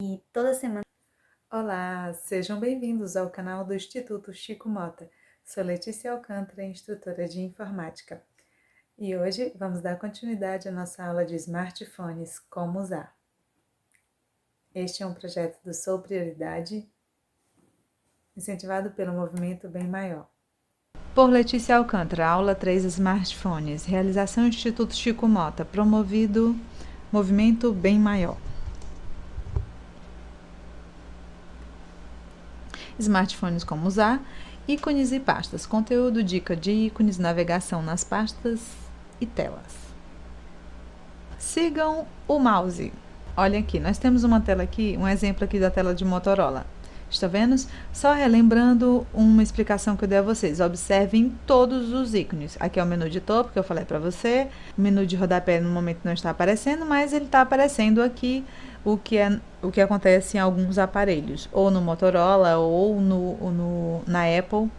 E toda semana. Olá, sejam bem-vindos ao canal do Instituto Chico Mota. Sou Letícia Alcântara, instrutora de informática. E hoje vamos dar continuidade à nossa aula de smartphones, como usar. Este é um projeto do Sou Prioridade, incentivado pelo movimento Bem Maior. Por Letícia Alcântara, aula 3 Smartphones, realização Instituto Chico Mota, promovido movimento Bem Maior. Smartphones, como usar, ícones e pastas, conteúdo, dica de ícones, navegação nas pastas e telas. Sigam o mouse. Olha aqui, nós temos uma tela aqui, um exemplo aqui da tela de Motorola. Está vendo? Só relembrando uma explicação que eu dei a vocês. Observem todos os ícones. Aqui é o menu de topo que eu falei para você. O menu de rodapé no momento não está aparecendo, mas ele está aparecendo aqui o que acontece em alguns aparelhos. Ou no Motorola ou na Apple.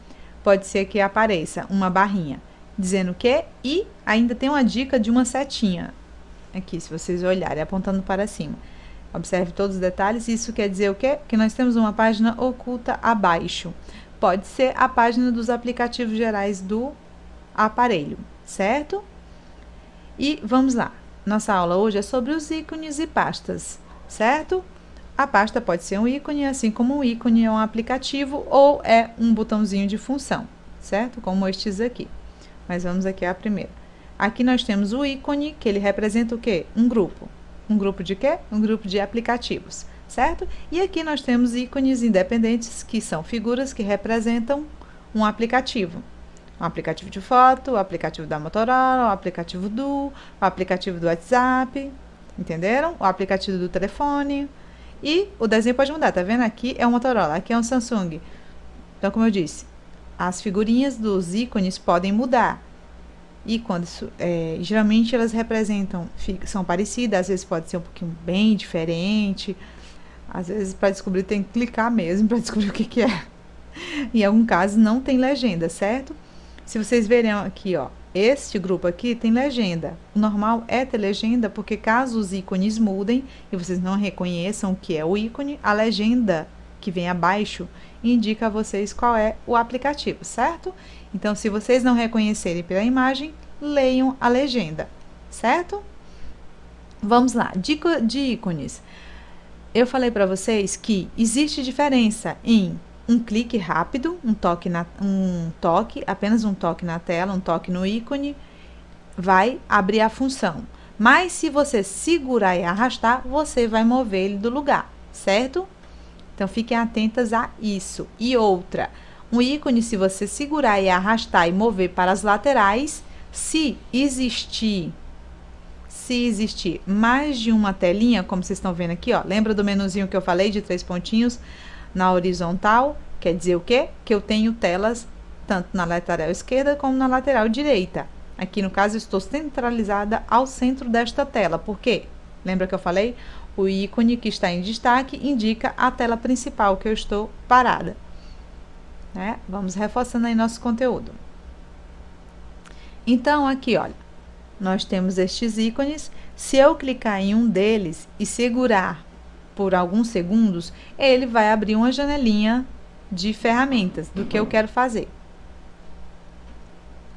Pode ser que apareça uma barrinha dizendo o quê? E ainda tem uma dica de uma setinha. Aqui, se vocês olharem, apontando para cima. Observe todos os detalhes. Isso quer dizer o quê? Que nós temos uma página oculta abaixo. Pode ser a página dos aplicativos gerais do aparelho, certo? E vamos lá. Nossa aula hoje é sobre os ícones e pastas, certo? A pasta pode ser um ícone, assim como um ícone é um aplicativo ou é um botãozinho de função, certo? Como estes aqui. Mas vamos aqui à primeira. Aqui nós temos o ícone, que ele representa o quê? Um grupo. Um grupo de quê? Um grupo de aplicativos, certo? E aqui nós temos ícones independentes, que são figuras que representam um aplicativo. Um aplicativo de foto, o aplicativo da Motorola, o aplicativo o aplicativo do WhatsApp, entenderam? O aplicativo do telefone. E o desenho pode mudar, tá vendo? Aqui é um Motorola, aqui é um Samsung. Então, como eu disse, as figurinhas dos ícones podem mudar. E quando geralmente elas representam, são parecidas, às vezes pode ser um pouquinho bem diferente. Às vezes para descobrir tem que clicar mesmo para descobrir o que é. Em algum caso não tem legenda, certo? Se vocês verem aqui, ó, este grupo aqui tem legenda. O normal é ter legenda porque caso os ícones mudem e vocês não reconheçam o que é o ícone, a legenda que vem abaixo indica a vocês qual é o aplicativo, certo? Então, se vocês não reconhecerem pela imagem, leiam a legenda, certo? Vamos lá, dica de ícones. Eu falei para vocês que existe diferença em um clique rápido, apenas um toque na tela, um toque no ícone, vai abrir a função. Mas se você segurar e arrastar, você vai mover ele do lugar, certo? Então, fiquem atentas a isso. E outra, um ícone, se você segurar e arrastar e mover para as laterais, se existir mais de uma telinha, como vocês estão vendo aqui, ó, lembra do menuzinho que eu falei de 3 pontinhos na horizontal? Quer dizer o quê? Que eu tenho telas tanto na lateral esquerda como na lateral direita. Aqui, no caso, eu estou centralizada ao centro desta tela. Por quê? Lembra que eu falei? O ícone que está em destaque indica a tela principal que eu estou parada. Né? Vamos reforçando aí nosso conteúdo. Então, aqui, olha, nós temos estes ícones. Se eu clicar em um deles e segurar por alguns segundos, ele vai abrir uma janelinha de ferramentas do que eu quero fazer.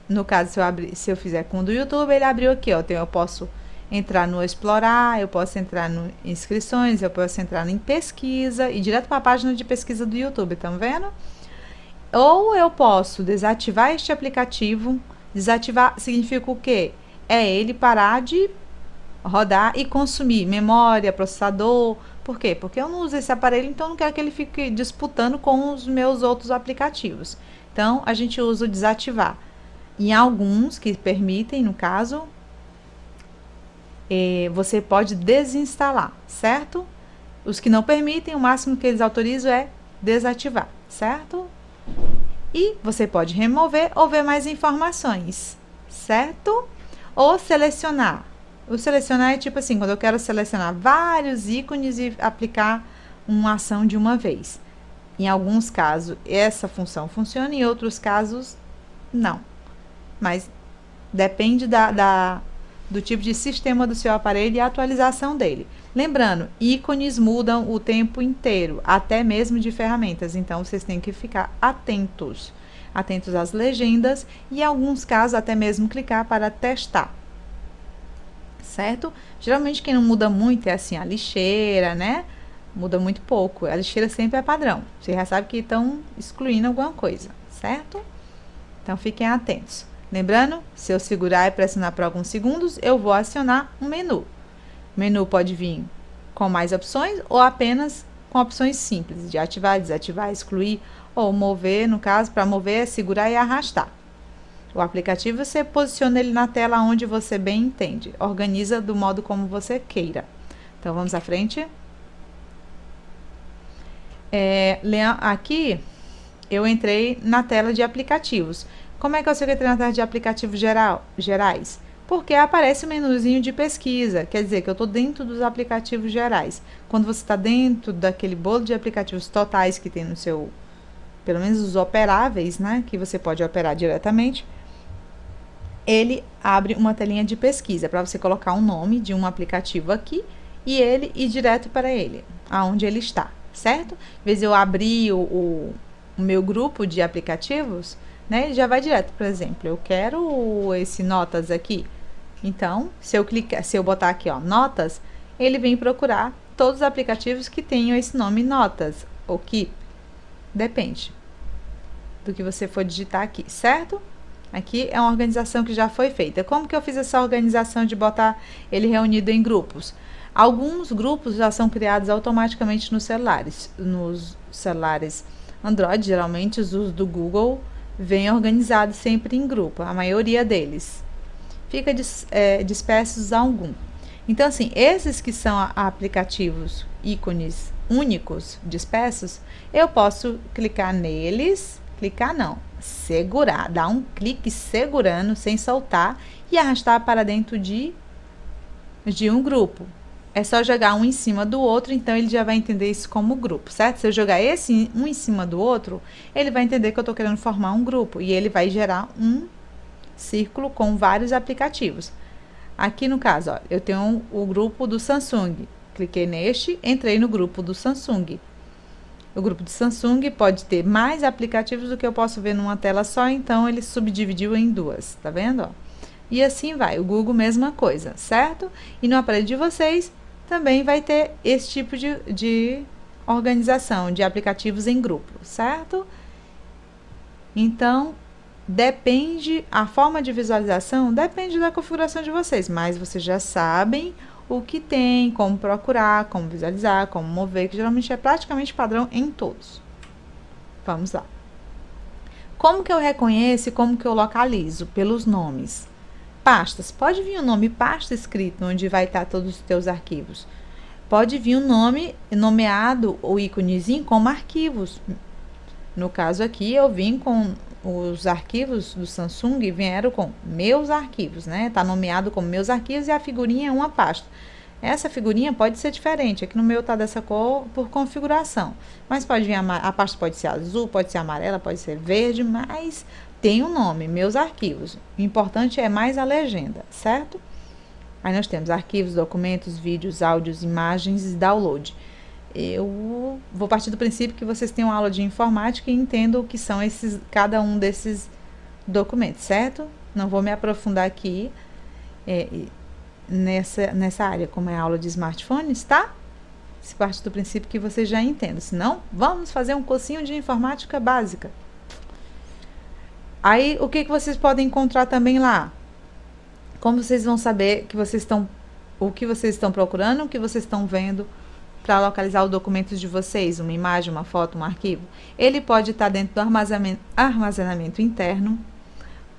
No caso, se eu fizer com o do YouTube, ele abriu aqui, ó. Então, eu posso entrar no explorar, eu posso entrar no inscrições, eu posso entrar em pesquisa e direto para a página de pesquisa do YouTube, estão vendo? Ou eu posso desativar este aplicativo. Desativar significa o quê? É ele parar de rodar e consumir memória, processador. Por quê? Porque eu não uso esse aparelho, então não quero que ele fique disputando com os meus outros aplicativos. Então, a gente usa o desativar. Em alguns que permitem, no caso, você pode desinstalar, certo? Os que não permitem, o máximo que eles autorizam é desativar, certo? E você pode remover ou ver mais informações, certo? Ou selecionar. O selecionar é tipo assim, quando eu quero selecionar vários ícones e aplicar uma ação de uma vez. Em alguns casos, essa função funciona, em outros casos, não. Mas depende do tipo de sistema do seu aparelho e a atualização dele. Lembrando, ícones mudam o tempo inteiro, até mesmo de ferramentas, então vocês têm que ficar atentos às legendas e, em alguns casos, até mesmo clicar para testar, certo? Geralmente quem não muda muito é assim, a lixeira, né? Muda muito pouco, a lixeira sempre é padrão, você já sabe que estão excluindo alguma coisa, certo? Então fiquem atentos. Lembrando, se eu segurar e pressionar por alguns segundos, eu vou acionar um menu. O menu pode vir com mais opções ou apenas com opções simples, de ativar, desativar, excluir ou mover. No caso, para mover é segurar e arrastar. O aplicativo, você posiciona ele na tela onde você bem entende. Organiza do modo como você queira. Então, vamos à frente. Aqui, eu entrei na tela de aplicativos. Como é que eu sei que eu entrei na tela de aplicativos gerais? Porque aparece o menuzinho de pesquisa, quer dizer que eu estou dentro dos aplicativos gerais. Quando você está dentro daquele bolo de aplicativos totais que tem no seu, pelo menos os operáveis, né, que você pode operar diretamente, ele abre uma telinha de pesquisa para você colocar um nome de um aplicativo aqui e ele ir direto para ele, aonde ele está, certo? Às vezes eu abri o meu grupo de aplicativos, né, ele já vai direto. Por exemplo, eu quero esse notas aqui. Então, se eu botar aqui, ó, notas, ele vem procurar todos os aplicativos que tenham esse nome notas, ou keep. Depende do que você for digitar aqui, certo? Aqui é uma organização que já foi feita. Como que eu fiz essa organização de botar ele reunido em grupos? Alguns grupos já são criados automaticamente nos celulares. Nos celulares Android, geralmente os do Google, vem organizado sempre em grupo, a maioria deles. Fica dispersos a algum. Então, assim, esses que são aplicativos, ícones únicos, dispersos, eu posso clicar neles, segurar, dar um clique segurando, sem soltar, e arrastar para dentro de um grupo. É só jogar um em cima do outro, então ele já vai entender isso como grupo, certo? Se eu jogar esse um em cima do outro, ele vai entender que eu estou querendo formar um grupo e ele vai gerar um círculo com vários aplicativos. Aqui no caso, ó, eu tenho o grupo do Samsung. Cliquei neste, entrei no grupo do Samsung. O grupo do Samsung pode ter mais aplicativos do que eu posso ver numa tela só, então ele subdividiu em duas, tá vendo? Ó? E assim vai. O Google, mesma coisa, certo? E no aparelho de vocês também vai ter esse tipo de organização de aplicativos em grupo, certo? Então, a forma de visualização depende da configuração de vocês, mas vocês já sabem o que tem, como procurar, como visualizar, como mover, que geralmente é praticamente padrão em todos. Vamos lá. Como que eu reconheço e como que eu localizo? Pelos nomes. Pastas, pode vir o nome pasta escrito, onde vai estar todos os teus arquivos. Pode vir um nome nomeado, o íconezinho, como arquivos. No caso aqui, eu vim com os arquivos do Samsung, vieram com meus arquivos, né? Tá nomeado como meus arquivos e a figurinha é uma pasta. Essa figurinha pode ser diferente, aqui no meu tá dessa cor por configuração. Mas pode vir, a pasta pode ser azul, pode ser amarela, pode ser verde, mas tem um nome, meus arquivos. O importante é mais a legenda, certo? Aí nós temos arquivos, documentos, vídeos, áudios, imagens e download. Eu vou partir do princípio que vocês têm uma aula de informática e entendam o que são cada um desses documentos, certo? Não vou me aprofundar aqui nessa área, como é a aula de smartphones, tá? Se parte do princípio que vocês já entendam. Senão, vamos fazer um cursinho de informática básica. Aí, o que vocês podem encontrar também lá? Como vocês vão saber o que vocês estão procurando, o que vocês estão vendo para localizar os documentos de vocês, uma imagem, uma foto, um arquivo? Ele pode estar dentro do armazenamento interno,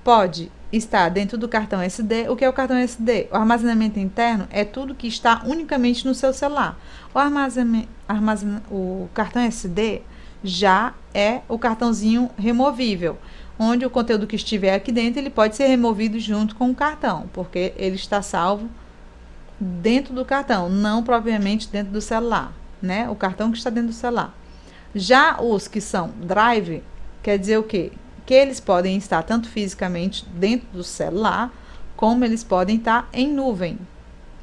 pode estar dentro do cartão SD. O que é o cartão SD? O armazenamento interno é tudo que está unicamente no seu celular. O cartão SD já é o cartãozinho removível, onde o conteúdo que estiver aqui dentro, ele pode ser removido junto com o cartão, porque ele está salvo dentro do cartão, não propriamente dentro do celular, né? O cartão que está dentro do celular. Já os que são drive, quer dizer o quê? Que eles podem estar tanto fisicamente dentro do celular, como eles podem estar em nuvem.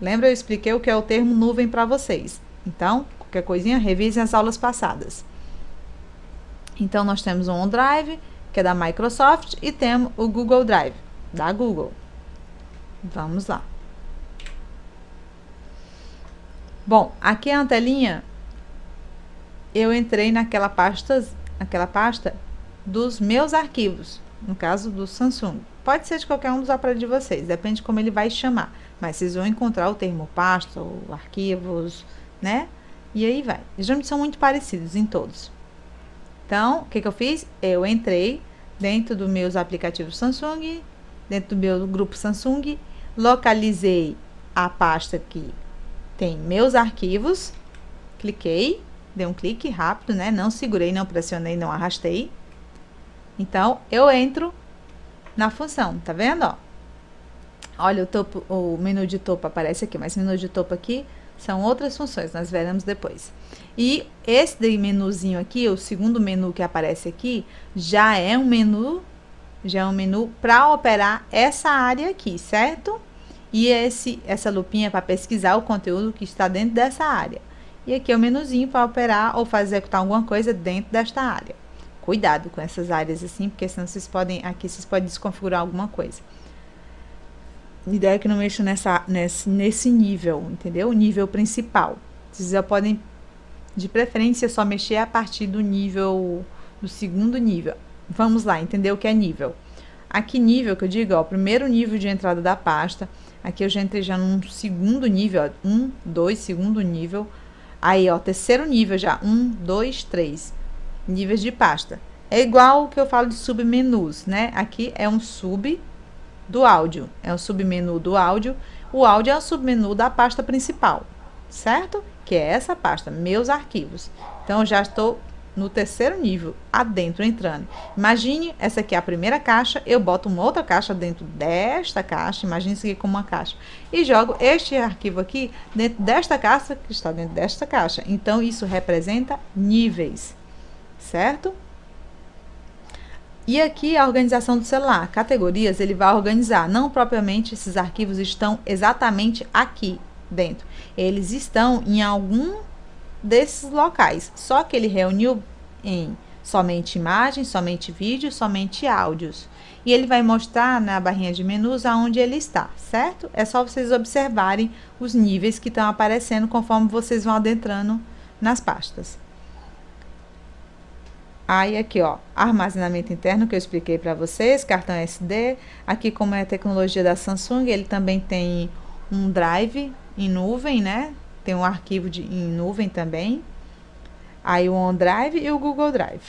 Lembra, eu expliquei o que é o termo nuvem para vocês. Então, qualquer coisinha, revisem as aulas passadas. Então, nós temos o OneDrive, que é da Microsoft, e temos o Google Drive, da Google. Vamos lá. Bom, aqui é a telinha. Eu entrei naquela pasta dos meus arquivos, no caso do Samsung. Pode ser de qualquer um dos aparelhos de vocês, depende de como ele vai chamar. Mas vocês vão encontrar o termo pasta ou arquivos, né? E aí vai. Eles geralmente são muito parecidos em todos. Então, o que eu fiz? Eu entrei dentro dos meus aplicativos Samsung, dentro do meu grupo Samsung, localizei a pasta que tem meus arquivos, cliquei, dei um clique rápido, né? Não segurei, não pressionei, não arrastei. Então, eu entro na função, tá vendo, ó? Olha, o menu de topo aparece aqui, mas o menu de topo aqui são outras funções, nós veremos depois. E esse menuzinho aqui, o segundo menu que aparece aqui, já é um menu para operar essa área aqui, certo? E essa lupinha é para pesquisar o conteúdo que está dentro dessa área. E aqui é o menuzinho para operar ou fazer executar alguma coisa dentro desta área. Cuidado com essas áreas assim, porque senão vocês podem desconfigurar alguma coisa. A ideia é que não mexa nesse nível, entendeu? O nível principal. Vocês já podem, de preferência, só mexer a partir do segundo nível. Vamos lá, entender o que é nível. Aqui, nível, que eu digo, ó, o primeiro nível de entrada da pasta. Aqui eu já entrei num segundo nível, ó, 1, 2, segundo nível. Aí, ó, terceiro nível já, 1, 2, 3. Níveis de pasta. É igual o que eu falo de submenus, né? Aqui é um sub do áudio, é um submenu do áudio. O áudio é um submenu da pasta principal, certo? Que é essa pasta, meus arquivos. Então, eu já estou no terceiro nível, adentro, entrando. Imagine, essa aqui é a primeira caixa, eu boto uma outra caixa dentro desta caixa, imagine isso aqui como uma caixa, e jogo este arquivo aqui dentro desta caixa, que está dentro desta caixa. Então, isso representa níveis, certo? E aqui a organização do celular, categorias, ele vai organizar, não propriamente esses arquivos estão exatamente aqui dentro, eles estão em algum desses locais, só que ele reuniu em somente imagens, somente vídeos, somente áudios, e ele vai mostrar na barrinha de menus aonde ele está, certo? É só vocês observarem os níveis que estão aparecendo conforme vocês vão adentrando nas pastas. Aí aqui, ó, armazenamento interno que eu expliquei para vocês, cartão SD. Aqui, como é a tecnologia da Samsung, ele também tem um drive em nuvem, né? Tem um arquivo em nuvem também. Aí o OneDrive e o Google Drive.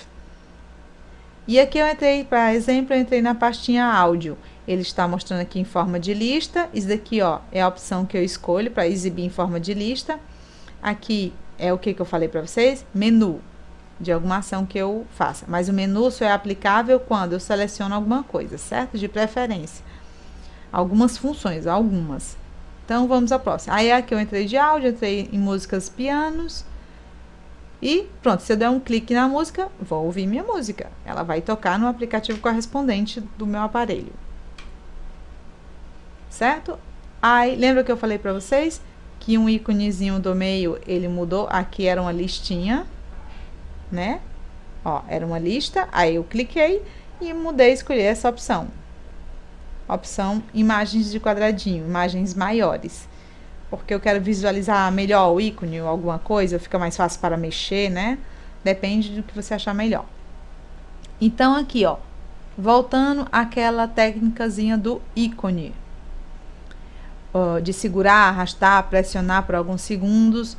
E aqui eu entrei, por exemplo, eu entrei na pastinha áudio. Ele está mostrando aqui em forma de lista. Isso daqui, ó, é a opção que eu escolho para exibir em forma de lista. Aqui é o que eu falei para vocês? Menu de alguma ação que eu faça. Mas o menu só é aplicável quando eu seleciono alguma coisa, certo? De preferência. Algumas funções, algumas. Então, vamos à próxima. Aí, aqui eu entrei de áudio, entrei em músicas pianos. E pronto, se eu der um clique na música, vou ouvir minha música. Ela vai tocar no aplicativo correspondente do meu aparelho. Certo? Aí, lembra que eu falei para vocês que um íconezinho do meio, ele mudou? Aqui era uma listinha, né? Ó, era uma lista, aí eu cliquei e mudei, escolhi essa opção. Opção imagens de quadradinho, imagens maiores. Porque eu quero visualizar melhor o ícone ou alguma coisa, fica mais fácil para mexer, né? Depende do que você achar melhor. Então, aqui, ó, voltando àquela técnicazinha do ícone. De segurar, arrastar, pressionar por alguns segundos.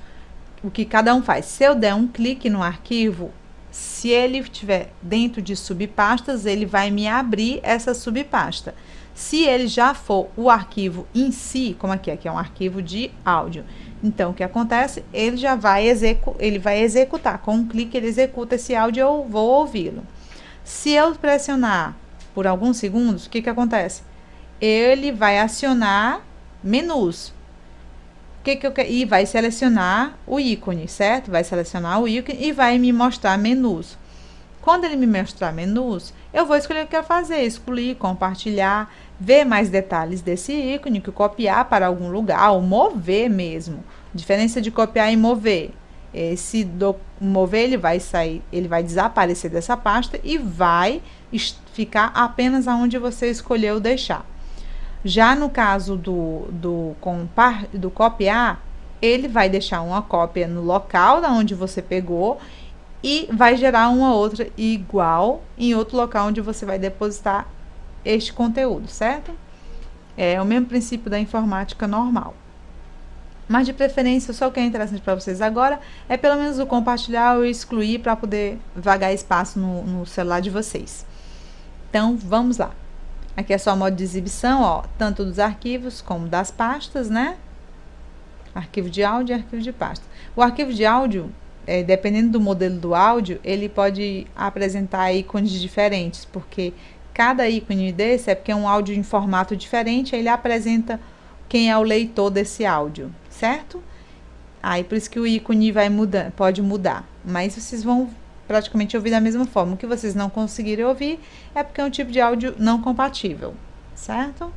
O que cada um faz. Se eu der um clique no arquivo, se ele estiver dentro de subpastas, ele vai me abrir essa subpasta. Se ele já for o arquivo em si, como aqui é um arquivo de áudio, então o que acontece? Ele já vai executar. Com um clique ele executa esse áudio e eu vou ouvi-lo. Se eu pressionar por alguns segundos, o que acontece? Ele vai acionar menus. E vai selecionar o ícone, certo? Vai selecionar o ícone e vai me mostrar menus. Quando ele me mostrar menus, eu vou escolher o que eu quero fazer, excluir, compartilhar, ver mais detalhes desse ícone, que copiar para algum lugar, ou mover mesmo. Diferença de copiar e mover. Esse do mover, ele vai sair, ele vai desaparecer dessa pasta e vai ficar apenas aonde você escolheu deixar. Já no caso do copiar, ele vai deixar uma cópia no local da onde você pegou e vai gerar uma outra igual em outro local onde você vai depositar este conteúdo, certo? É o mesmo princípio da informática normal. Mas de preferência, só o que é interessante para vocês agora é pelo menos o compartilhar ou excluir para poder vagar espaço no celular de vocês. Então, vamos lá. Aqui é só o modo de exibição, ó, tanto dos arquivos como das pastas, né? Arquivo de áudio e arquivo de pasta. O arquivo de áudio, dependendo do modelo do áudio, ele pode apresentar ícones diferentes, porque cada ícone desse é porque é um áudio em formato diferente, aí ele apresenta quem é o leitor desse áudio, certo? Aí por isso que o ícone pode mudar, mas vocês vão praticamente ouvir da mesma forma. O que vocês não conseguirem ouvir é porque é um tipo de áudio não compatível, certo?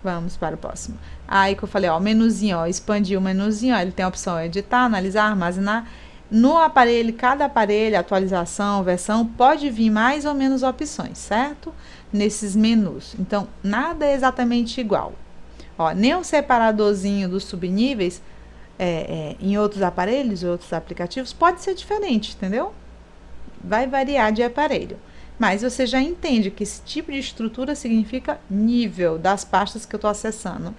Vamos para o próximo. Aí que eu falei, ó, o menuzinho, ó, expandir o menuzinho, ó, ele tem a opção editar, analisar, armazenar. No aparelho, cada aparelho, atualização, versão, pode vir mais ou menos opções, certo? Nesses menus. Então, nada é exatamente igual. Ó, nem o separadorzinho dos subníveis em outros aparelhos, outros aplicativos, pode ser diferente, entendeu? Vai variar de aparelho. Mas você já entende que esse tipo de estrutura significa nível das pastas que eu estou acessando.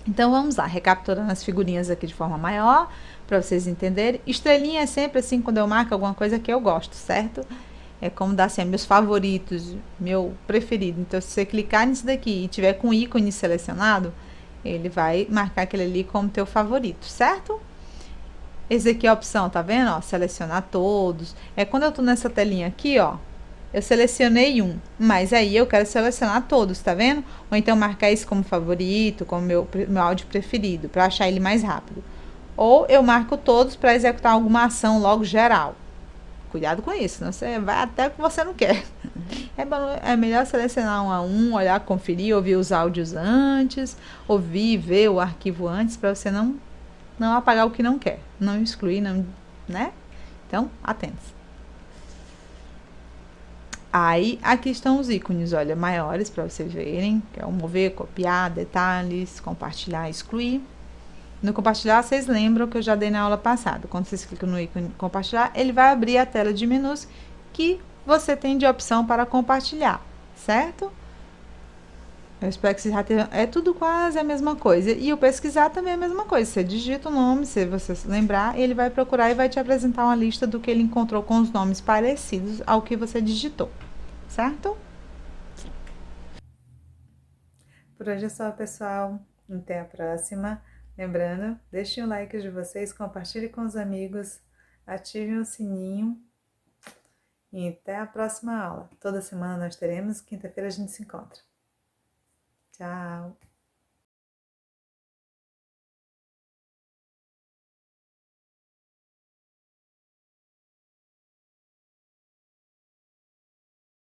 Então vamos lá, recapturando as figurinhas aqui de forma maior, para vocês entenderem. Estrelinha é sempre assim quando eu marco alguma coisa que eu gosto, certo? É como dar assim, meus favoritos, meu preferido. Então, se você clicar nisso daqui e tiver com o ícone selecionado, ele vai marcar aquele ali como teu favorito, certo? Esse aqui é a opção, tá vendo? Ó, selecionar todos. Quando eu tô nessa telinha aqui, ó, eu selecionei um, mas aí eu quero selecionar todos, tá vendo? Ou então marcar isso como favorito, como meu áudio preferido, para achar ele mais rápido. Ou eu marco todos para executar alguma ação logo geral. Cuidado com isso, senão você vai até o que você não quer. É melhor selecionar um a um, olhar, conferir, ouvir os áudios antes, ouvir, ver o arquivo antes, para você não apagar o que não quer, não excluir, não, né? Então, atentos. Aí, aqui estão os ícones, olha, maiores para vocês verem, que é o mover, copiar, detalhes, compartilhar, excluir. No compartilhar, vocês lembram que eu já dei na aula passada. Quando vocês clicam no ícone compartilhar, ele vai abrir a tela de menus que você tem de opção para compartilhar, certo? Eu espero que vocês já tenham. É tudo quase a mesma coisa. E o pesquisar também é a mesma coisa. Você digita o nome, se você se lembrar, ele vai procurar e vai te apresentar uma lista do que ele encontrou com os nomes parecidos ao que você digitou, certo? Por hoje é só, pessoal. Até a próxima. Lembrando, deixem o like de vocês, compartilhem com os amigos, ativem o sininho e até a próxima aula. Toda semana nós teremos, quinta-feira a gente se encontra. Tchau!